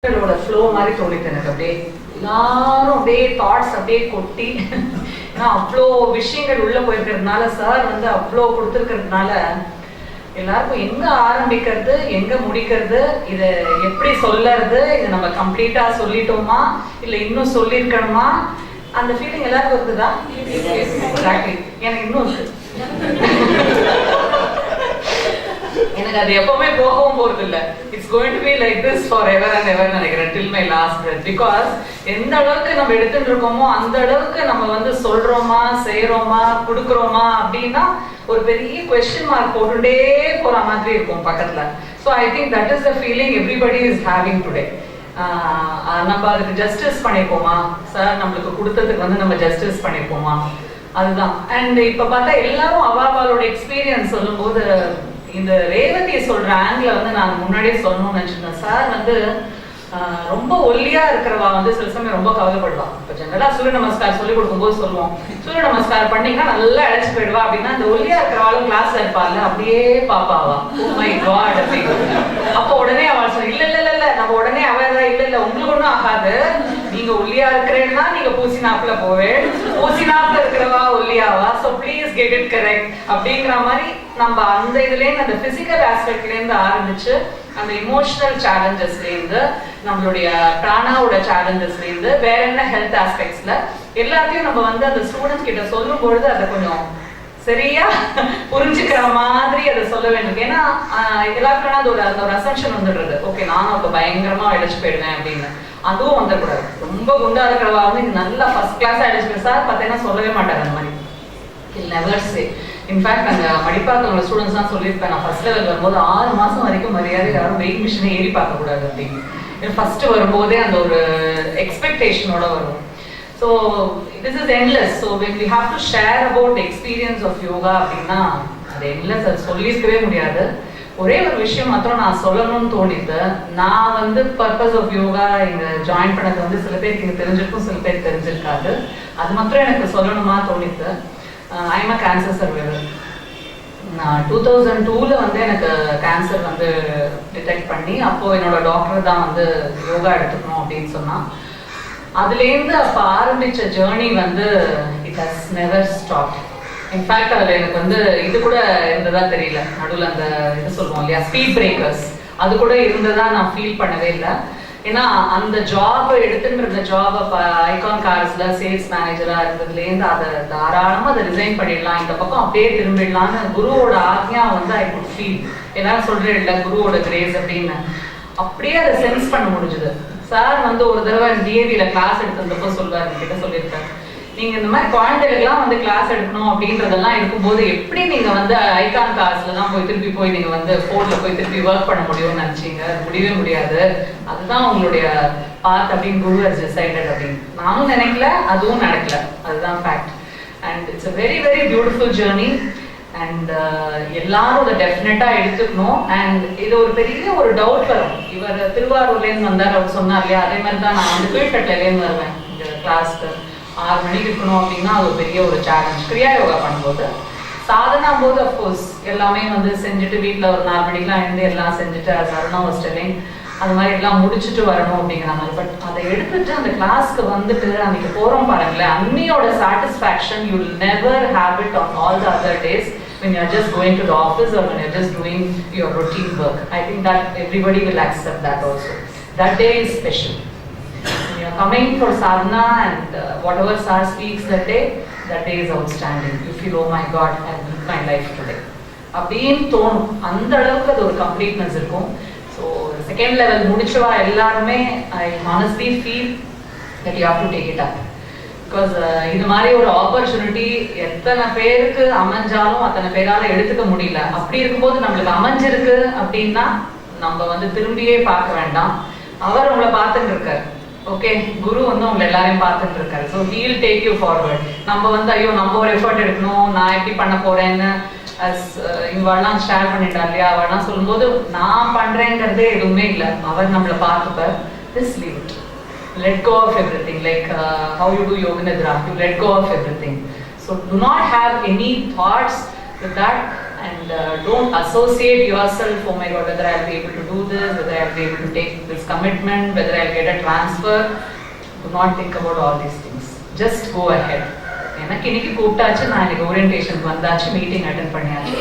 Flow மாதிரி தோணிட்டு எனக்கு அப்படியே எல்லாரும் அப்படியே தாட்ஸ் அப்படியே கொட்டி ஏன்னா அவ்வளோ விஷயங்கள் உள்ள போயிருக்கிறதுனால சார் வந்து அவ்வளோ கொடுத்துருக்கிறதுனால எல்லாருக்கும் எங்க ஆரம்பிக்கிறது எங்க முடிக்கிறது இதை எப்படி சொல்லறது இதை நம்ம கம்ப்ளீட்டா சொல்லிட்டோமா இல்ல இன்னும் சொல்லியிருக்கணுமா அந்த ஃபீலிங் எல்லாருக்கும் இருக்குதா? எனக்கு இன்னும் இருக்கு. எனக்கு அது எப்பவுமே போகவும் போறது இல்ல. It's going to be like this for ever and ever நினைக்கிறேன் till my last breath. Because எந்த அளவுக்கு நம்ம எடுத்துட்டு இருக்கோமோ அந்த அளவுக்கு நம்ம வந்து சொல்றோமா செய்யறோமா கொடுக்குறோமா அப்படின்னா ஒரு பெரிய கொஸ்டின் மார்க் போட்டுட்டே போற மாதிரி இருக்கும் பக்கத்துல. So I think that is the feeling everybody is having today. நம்ம அதுக்கு ஜஸ்டிஸ் பண்ணிருப்போமா சார் நம்மளுக்கு கொடுத்ததுக்கு வந்து நம்ம ஜஸ்டிஸ் பண்ணிருப்போமா அதுதான். அண்ட் இப்ப பார்த்தா எல்லாரும் அவாவாலோட எக்ஸ்பீரியன்ஸ் சொல்லும் போது இந்த ரேவதியை சொல்ற ஆங்கில வந்து நான் முன்னாடியே சொல்லணும்னு நினைச்சிருந்தேன். சார் வந்து ரொம்ப ஒல்லியா இருக்கிறவா வந்து சில சமயம் ரொம்ப கவலைப்படுவா. இப்போ ஜெனரலா சூரிய நமஸ்கார் சொல்லி கொடுக்கும்போது சொல்லுவோம் சூரிய நமஸ்கார் பண்ணீங்கன்னா நல்லா அழைச்சு போயிடுவா அப்படின்னா அந்த ஒல்லியா இருக்கிறவாளும் கிளாஸ்ல இருப்பாள் அப்படியே பாப்பாவா ஓ மை காட் அப்படின்னு. அப்போ உடனே அவள் சொல்ல இல்ல இல்ல இல்ல நம்ம உடனே அவதான் இல்ல இல்ல உங்களுக்கு ஒன்றும் ஆகாது நீங்க ஒல்லியா இருக்கிறேன்னா நீங்க பூசினாப்புல போவேன் பூசினாப்புல இருக்கிறவா ஒல்லியாவா so please get it correct அப்படிங்கிற மாதிரி நம்ம அந்த இதுலேருந்து அந்த பிசிக்கல் ஆஸ்பெக்ட்லேருந்து ஆரம்பிச்சு அந்த இமோஷனல் சேலஞ்சஸ்லேருந்து நம்மளுடைய பிராணாவோட சேலஞ்சஸ்லேருந்து வேற என்ன ஹெல்த் ஆஸ்பெக்ட்ஸ்ல எல்லாத்தையும் நம்ம வந்து அந்த ஸ்டூடெண்ட்ஸ் கிட்ட சொல்லும் பொழுது அதை கொஞ்சம் சரியா புரிஞ்சுக்கிற மாதிரி அதை சொல்ல வேண்டும். ஏன்னா எல்லாருக்கும் அந்த ஒரு அசம்ஷன் வந்துடுறது ஓகே நானும் அப்போ பயங்கரமா அழைச்சு போயிடுவேன் அப்படின்னு. அதுவும் வந்துடக்கூடாது. ரொம்ப குண்டா இருக்கிறவா வந்து நல்லா ஃபர்ஸ்ட் கிளாஸா அழைச்சு சார் பார்த்தீங்கன்னா சொல்லவே மாட்டாங்க அந்த மாதிரி. Never say. இன்ஃபேக்ட் அந்த மடிப்பாக்க ஸ்டூடெண்ட்ஸ் தான் சொல்லியிருப்பேன் நான் ஃபர்ஸ்ட் லெவல் வரும்போது 6 மாசம் வரைக்கும் மரியாதை யாரும் வெயிட் மிஷினை ஏறி பார்க்க கூடாது அப்படின்னு. ஃபர்ஸ்ட் வரும்போதே அந்த ஒரு எக்ஸ்பெக்டேஷனோட வரும். So this is endless. So when we have to share about experience of yoga அப்படின்னா அது எண்ட்லெஸ். அது சொல்லியிருக்கவே முடியாது. ஒரே ஒரு விஷயம் மாத்திரம் நான் சொல்லணும்னு தோணிது. நான் வந்து பர்பஸ் ஆஃப் யோகா இங்க ஜாயின் பண்ணது வந்து சில பேருக்கு இங்க தெரிஞ்சிருக்கும் சில பேர் தெரிஞ்சிருக்காது. அது மாத்திரம் எனக்கு சொல்லணுமா தோணிது. I am a cancer survivor. 2002ல வந்து எனக்கு கேன்சர் வந்து டிடெக்ட் பண்ணி அப்போ என்னோட டாக்டர் தான் வந்து யோகா எடுத்துக்கணும் அப்படின்னு சொன்னா. அதுலேருந்து அப்போ ஆரம்பிச்ச ஜேர்னி வந்து it has never stop. In fact அதில் எனக்கு வந்து இது கூட இருந்ததா தெரியல நடுவில் அந்த இது சொல்லுவோம் இல்லையா ஸ்பீட் பிரேக்கர்ஸ் அது கூட இருந்ததா நான் ஃபீல் பண்ணவே இல்லை. ஏன்னா அந்த ஜாப் எடுத்துட்டு இருந்த ஜாப் ஐகான் கார்ஸ்ல சேல்ஸ் மேனேஜரா இருந்ததுலேருந்து அதை தாராளமா அதை ரிசைன் பண்ணிடலாம் இந்த பக்கம் அப்படியே திரும்பிடலாம்னு குருவோட ஆக்ஞா வந்து ஐ குட் ஃபீல். எல்லாரும் சொல்றேன் இல்லை குருவோட கிரேஸ் அப்படின்னு அப்படியே அதை சென்ஸ் பண்ண முடிஞ்சுது. சார் வந்து ஒரு தடவை டிஏவில கிளாஸ் எடுத்திருந்தப்போ சொல்வார் கிட்ட சொல்லியிருக்காரு நீங்க இந்த மாதிரி குழந்தைகளுக்குலாம் வந்து கிளாஸ் எடுக்கணும் அப்படின்றதெல்லாம் இருக்கும்போது எப்படி நீங்க வந்து ஐகான் கார்ஸ்ல தான் போய் திருப்பி போய் நீங்க வந்து போர்ட்ல போய் திருப்பி ஒர்க் பண்ண முடியும்னு நினைச்சீங்க. முடியவே முடியாது. அதுதான் உங்களுடைய பாத் அப்படின்னு குரு ஹஸ் டிசைடட் அப்படின்னு. நானும் நினைக்கல அதுவும் நடக்கல. அதுதான் fact. And it's a very very beautiful journey. And எல்லாரும் அதை டெஃபினட்டா எடுத்துக்கணும். அண்ட் இது ஒரு பெரிய ஒரு டவுட் வரும். இவர் திருவாரூர்லேருந்து வந்தார் அவர் சொன்னார் இல்லையா அதே மாதிரி தான் நான் வந்து கீழ்கட்டிலேருந்து வருவேன் இந்த கிளாஸ்க்கு 6 மணிக்கு இருக்கணும் அப்படின்னா அது ஒரு பெரிய ஒரு சேலஞ்ச். கிரியா யோகா பண்ணும்போது சாதனா போது அஃப்கோர்ஸ் எல்லாமே வந்து செஞ்சுட்டு வீட்டில் ஒரு 4 மணிக்கெலாம் எழுந்து எல்லாம் செஞ்சுட்டு அது வரணும் ஹாஸ்டலிங் அது மாதிரி எல்லாம் முடிச்சுட்டு வரணும் அப்படிங்கிற மாதிரி. பட் அதை எடுத்துட்டு அந்த கிளாஸ்க்கு வந்துட்டு அன்னைக்கு போகிறோம் பாருங்களேன் அன்னையோட satisfaction you will never have it on all the other days when you are just going to the office or when you are just doing your routine work. I think that everybody will accept that also. That day is special. When you are coming for sadhana and whatever Sar speaks that day is outstanding. You feel oh my God I have lived my life today. அப்படின்னு தோணும். அந்த அளவுக்கு அது ஒரு completeness இருக்கும். So second level முடிச்சவா எல்லாருமே ஐ honestly feel that you have to take it up. Because இது மாதிரி ஒரு ஆப்பர்ச்சுனிட்டி எத்தனை பேருக்கு அமைஞ்சாலும் அத்தனை பேரால எடுத்துக்க முடியல. அப்படி இருக்கும்போது நம்மளுக்கு அமைஞ்சிருக்கு அப்படின்னா நம்ம வந்து திரும்பியே பார்க்க வேண்டாம். அவர் உங்களை பார்த்துட்டு இருக்காரு. ஓகே குரு வந்து உங்களை எல்லாரையும் பார்த்துட்டு இருக்காரு. So he will take you forward. நம்ம வந்து ஐயோ நம்ம ஒரு எஃபர்ட் எடுக்கணும் நான் எப்படி பண்ண போறேன்னு இவெல்லாம் ஷேர் பண்ணிட்டா இல்லையா அவெல்லாம் சொல்லும்போது நான் பண்றேங்கிறதே எதுவுமே இல்லை. அவர் நம்மளை பார்த்துப்பார். This leave it. Let go of everything, like how you do yoga nidra, you let go of everything. So do not have any thoughts with that and don't associate yourself, oh my god, whether I'll be able to do this, whether I'll be able to take this commitment, whether I'll get a transfer. Do not think about all these things. Just go ahead. எனக்கு இன்னைக்கு கூப்பிட்டாச்சு, நான் இன்னைக்கு ஓரியன்டேஷனுக்கு வந்தாச்சு, meeting attend பண்ணியாச்சு,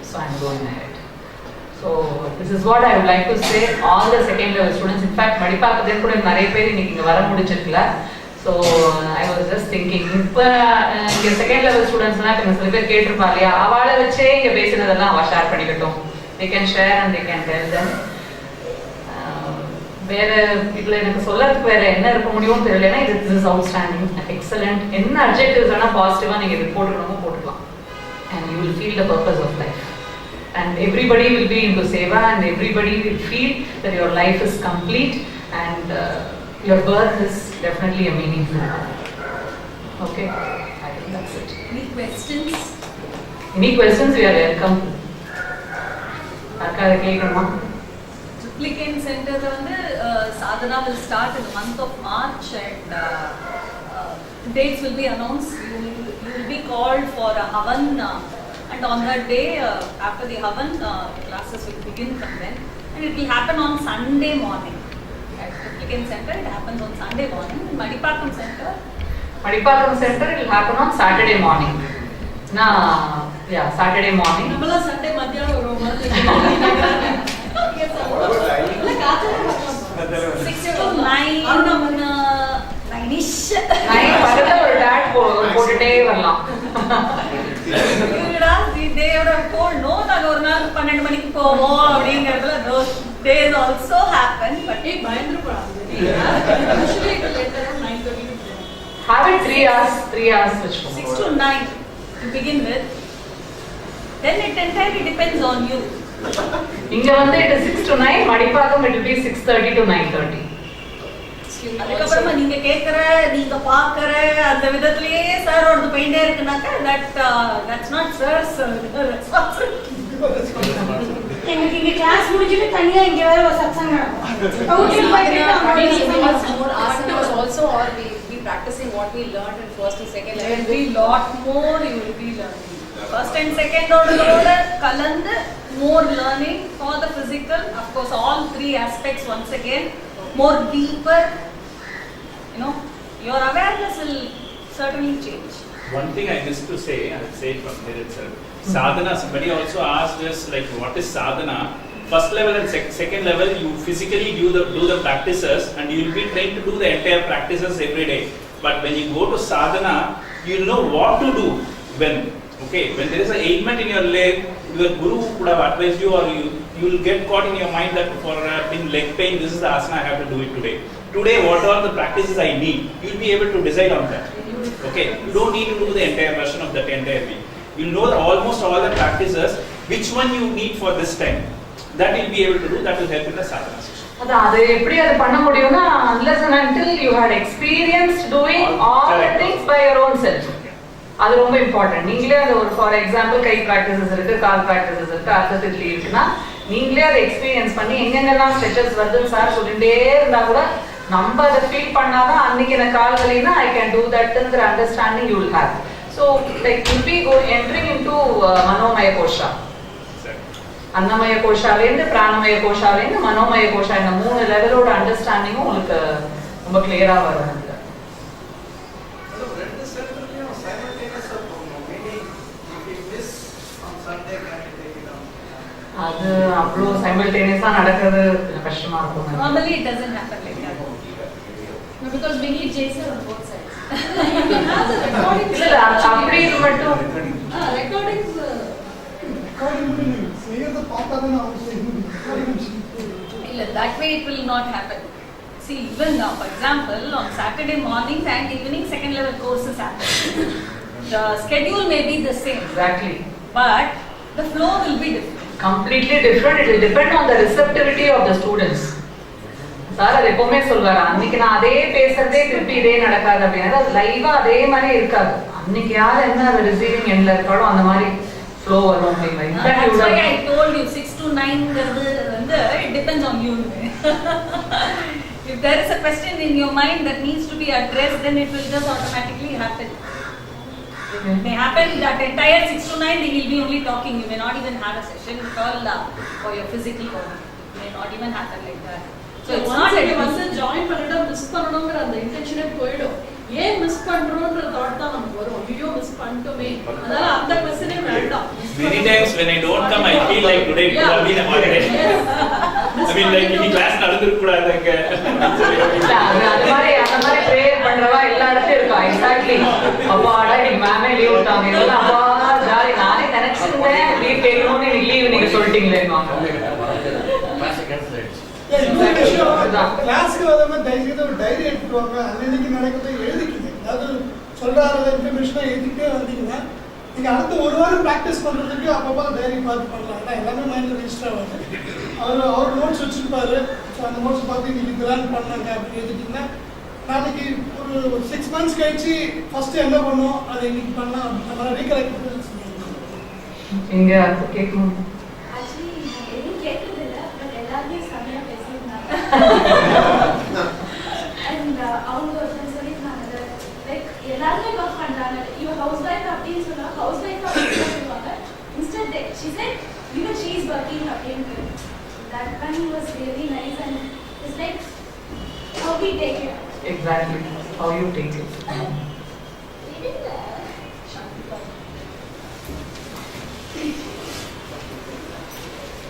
so I'm going ahead. So this is what I would like to say all the second level students. In fact, மடிப்பாக்கத்தில் கூட நிறைய பேர் இன்னைக்கு இங்கே வர முடிச்சிருக்கல. So I was just thinking, இப்போ இங்கே செகண்ட் லெவல் ஸ்டூடெண்ட்ஸ்லாம் இப்போ சில பேர் கேட்டிருப்பா இல்லையா, அவளை வச்சே இங்கே பேசினதெல்லாம் அவள் share பண்ணிக்கட்டும். They can share and they can tell them. வேற இதில் எனக்கு சொல்லறதுக்கு வேற என்ன இருக்க முடியும்னு தெரியல. ஏன்னா this is outstanding, excellent. என்ன அட்ஜெக்டிவ்ஸ் வேணால் பாசிட்டிவாக நீங்கள் இது போட்டுக்கணுமோ போட்டுக்கலாம். And you will feel the purpose of life. And everybody will be into seva, and everybody will feel that your life is complete, and your birth is definitely a meaningful one. Okay, I think that's it. Any questions? Any questions? We are welcome. Akka கேட்கணுமா? Supplicant Center வந்து sadhana will start in the month of March, and dates will be announced. You will be called for a havan, and on that day, after the havan, classes will begin from then, and it will happen on Sunday morning. At Supplicant Center, it happens on Sunday morning. In Madipakam Center, it will happen on Saturday morning. Saturday morning. நம்மள Sunday மத்தியானம் வருவோமா? 6 to 9 9ish. 9 பக்கத்துல ஒரு dot போட்டுட்டே வரலாம். இவடா they would have told no, நாங்க ஒரு நாள் 12 மணிக்கு போவோம் அப்படிங்கறதுல those days also happen, but hey பயந்துற போறாங்க. Usually it will let around 9:30 to 10. Have it 3 hours which 6 to 9 to begin with. Then it entirely depends on you. இங்க வந்து it is 6 to 9, Madipakkam it will be 6:30 to 9:30. அதுக்கப்புறமா நீங்க கேக்குற, நீங்க பாக்குற அந்த விதத்திலேயே சாரோட போயிட்டே இருக்குனாக்க that's not sir's responsibility. எனக்கு இங்க கிளாஸ் முடிஞ்சிட்டு தனியா இங்க வேற ஒரு சத்சங்க நடக்கும். அவுட்டில் போயிட்டு more asanas also, or we practicing what we learned in first and second There level. will be lot more you will be learning. First and second order kalanda, more learning for the physical, of course all three aspects once again, more deeper, you know, your awareness will certainly change. One thing I missed to say, I'll say it from here itself. Sadhana, somebody also asked us like what is sadhana? First level and second level, you physically do the practices, and you will be trained to do the entire practices every day. But when you go to sadhana, you will know what to do when. Okay, when there is an ailment in your leg, your guru would have advised you, or you will get caught in your mind that for in leg pain, this is the asana I have to do it today. Today, what are the practices I need? You will be able to decide on that. Okay, you don't need to do the entire version of that entire week. You know almost all the practices, which one you need for this time. That you'll be able to do. That will help in the sadhana session. அது எப்படி அது பண்ண முடியும்னா unless and until you had experienced doing all the things by your own self. அது ரொம்ப important. நீங்களே அது ஒரு ஃபார் எக்ஸாம்பிள் கை ப்ராக்டிசஸ் இருக்கு, கால் ப்ராக்டிசஸ் இருக்கு, அர்த்தத்திட்லி இருக்குன்னா நீங்களே அதை எக்ஸ்பீரியன்ஸ் பண்ணி எங்கெங்கெல்லாம் ஸ்ட்ரெச்சஸ் வருதுன்னு சார் சொல்லிட்டே இருந்தா கூட நம்ம அதை ஃபீல் பண்ணாதான் அன்னைக்கு எனக்கு கால் வலினா ஐ கேன் டூ தட்ங்கிற understanding you will have. So like will be entering into மனோமய கோஷா. அன்னமய கோஷாலேருந்து பிராணமய கோஷாலேருந்து மனோமய கோஷா, இந்த 3 லெவலோட அண்டர்ஸ்டாண்டிங்கும் உங்களுக்கு ரொம்ப கிளியரா வரும். அது அவ்வளோ சைமல்டேனியஸா நடக்கிறது கொஞ்சம் கஷ்டமா இருக்கும். Normally it doesn't happen like that. No, because we need Jason on both sides. இல்ல அப்படி இது மட்டும் Recordings. செய்யறத பார்த்தாதான் அவங்க செய்யணும். That way it will not happen. See, even now, for example, on Saturday mornings and evening second level courses happen. The schedule may be the same. Exactly. But the flow will be different. Completely different. It will depend on the receptivity of the students. Sir அது எப்பவுமே சொல்வாரு, அன்னைக்கு நான் அதே பேசுறதே திருப்பி இதே நடக்காது அப்படின்னா அது லைவா அதே மாதிரி இருக்காது. அன்னைக்கு யார் என்ன ரிசீவிங் எண்ட்ல இருக்காளோ அந்த மாதிரி ஃப்ளோ வரும். That's why I told you 6 to 9 வந்து it depends on you. If there is a question in your mind that needs to be addressed, then it will just automatically happen. It may happen that entire 6 to 9 he will be only talking. You may not even have a session at all for your physical body. It may not even happen like that. So it's not once a you வந்து join பண்ணிட்டா miss பண்ணணும்ங்கற அந்த இன்டென்ஷனே போய்டும். ஏன் miss பண்றோம்ன்ற thought தான் நமக்கு வரும். ஐயோ miss பண்ணிட்டோமே. அதனால அந்த क्वेश्चனே வேண்டாம். Many times when I don't come, I feel like today could have been a holiday. I mean, like in class நடந்துருக்க கூடாதுங்க. அந்த மாதிரி ப்ரேயர் பண்றவா எல்லா இடத்துலயும் இருக்கா. எக்ஸாக்ட்லி. அப்பாடா இன்னைக்கு மேமே லீவ் விட்டாங்க. இதெல்லாம் அப்பா ஜாலி. நானே நினைச்சிருந்தேன் லீவ் கேட்கணும்னு இன்னைக்கு லீவ் நீங்க சொல்லிட்டீங்களே. கிளாஸ்க்கு வந்தவங்க தயவுசெய்து ஒரு டைரி எடுத்துட்டு வாங்க. அன்னைக்கு நடக்கிறத எழுதிக்கிங்க. அதாவது சொல்றாத இன்ஃபர்மேஷனை எழுதிக்கிட்டே வந்தீங்கன்னா நீங்கள் அடுத்த ஒரு வாரம் ப்ராக்டிஸ் பண்ணுறதுக்கு அப்பப்போ டைரி பார்த்து பண்ணலாம். ஏன்னா எல்லாமே மைண்டில் ரெஜிஸ்டர் ஆகுது. அவர் நோட்ஸ் வச்சுருப்பாரு. ஸோ அந்த நோட்ஸ் பார்த்து இன்னைக்கு இதெல்லாம் பண்ணாங்க அப்படின்னு எழுதிட்டிங்கன்னா நாளைக்கு ஒரு 6 months கழிச்சு ஃபஸ்ட்டு என்ன பண்ணோம் அதை இன்னைக்கு பண்ணலாம் அப்படின்ற மாதிரி ரீகலெக்ட் இங்க கேட்கணும். ஆக்சுவலி நான் எதுவும் கேட்டது இல்லை. பட் எல்லாருமே செம்மையாக பேசியிருந்தாங்க. அண்ட் அவங்க ஒருத்தர் சொல்லியிருந்தாங்க லைக் எல்லாருமே ஒர்க் பண்ணுறாங்க. இவன் ஹவுஸ் ஒய்ஃப் அப்படின்னு சொன்னா ஹவுஸ் ஒய்ஃப் அப்படின்னு சொல்லுவாங்க. Instant she said even she is working அப்படின்னு. That one was really nice and it's like how we take care. Exactly. How you take it.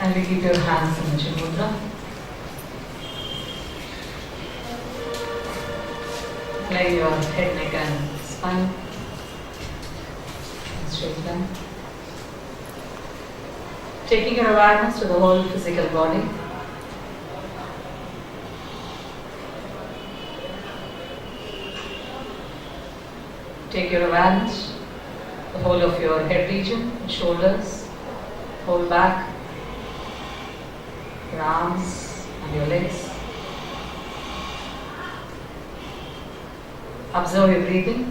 And we keep your hands in the chin mudra. Lay your head, neck and spine. Straight line. Taking your awareness to the whole physical body. Take your awareness, the whole of your head region, shoulders, whole back, your arms and your legs. Observe your breathing.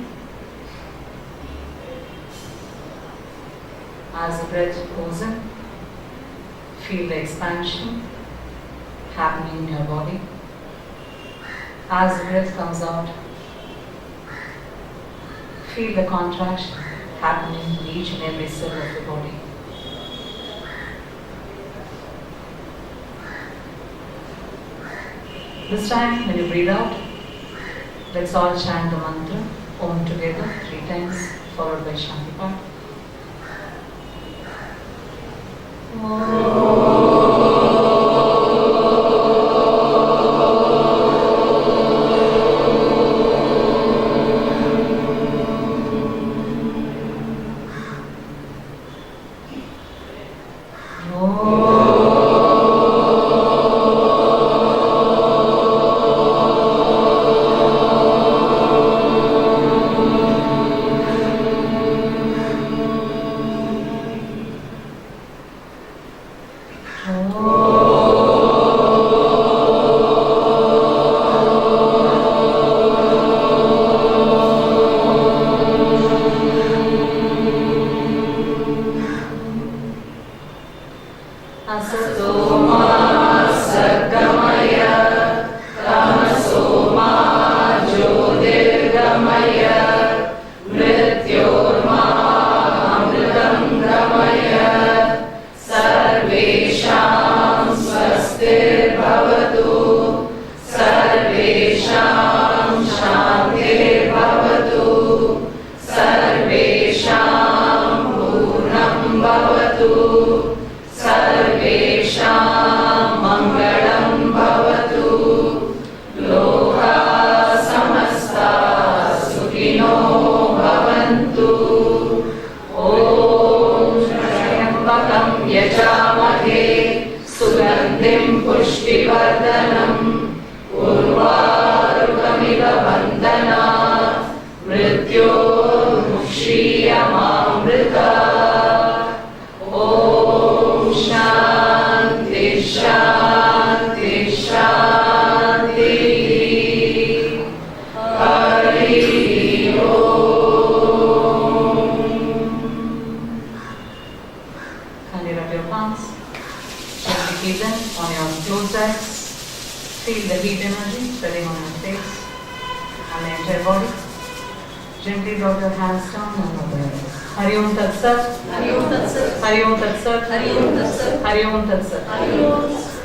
As the breath goes in, feel the expansion happening in your body. As the breath comes out, feel the contraction happening in each and every cell of the body. This time, when you breathe out, let's all chant the mantra Om together 3 times, followed by Shanti Part. Gently drop your hands down and open your eyes. Hari Om Tat Sat. Hari Om Tat Sat. Hari Om Tat Sat. Hari Om Tat Sat. Hari Om Tat Sat. Hari Om.